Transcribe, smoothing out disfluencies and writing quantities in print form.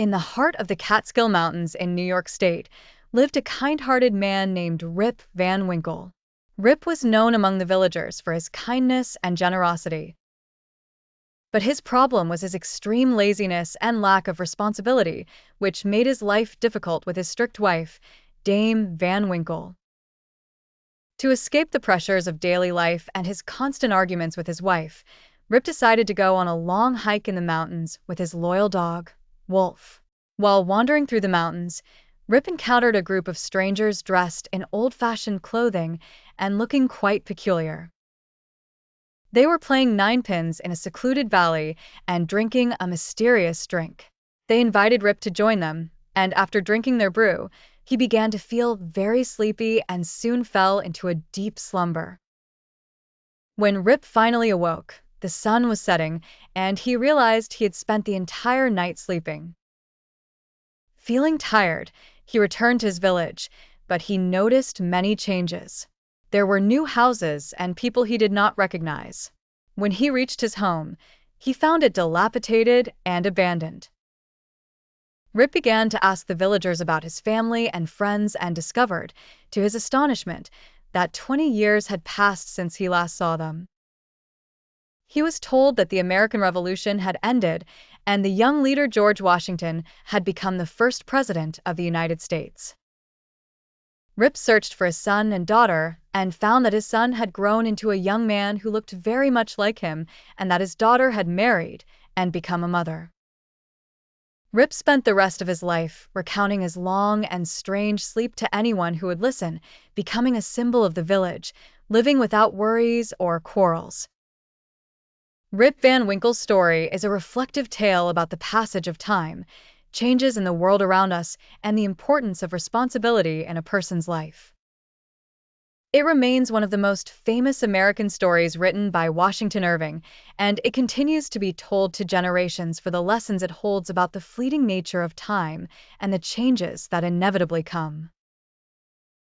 In the heart of the Catskill Mountains in New York State lived a kind-hearted man named Rip Van Winkle. Rip was known among the villagers for his kindness and generosity. But his problem was his extreme laziness and lack of responsibility, which made his life difficult with his strict wife, Dame Van Winkle. To escape the pressures of daily life and his constant arguments with his wife, Rip decided to go on a long hike in the mountains with his loyal dog, Wolf. While wandering through the mountains, Rip encountered a group of strangers dressed in old-fashioned clothing and looking quite peculiar. They were playing ninepins in a secluded valley and drinking a mysterious drink. They invited Rip to join them, and after drinking their brew, he began to feel very sleepy and soon fell into a deep slumber. When Rip finally awoke, the sun was setting, and he realized he had spent the entire night sleeping. Feeling tired, he returned to his village, but he noticed many changes. There were new houses and people he did not recognize. When he reached his home, he found it dilapidated and abandoned. Rip began to ask the villagers about his family and friends and discovered, to his astonishment, that 20 years had passed since he last saw them. He was told that the American Revolution had ended and the young leader George Washington had become the first president of the United States. Rip searched for his son and daughter and found that his son had grown into a young man who looked very much like him and that his daughter had married and become a mother. Rip spent the rest of his life recounting his long and strange sleep to anyone who would listen, becoming a symbol of the village, living without worries or quarrels. Rip Van Winkle's story is a reflective tale about the passage of time, changes in the world around us, and the importance of responsibility in a person's life. It remains one of the most famous American stories written by Washington Irving, and it continues to be told to generations for the lessons it holds about the fleeting nature of time and the changes that inevitably come.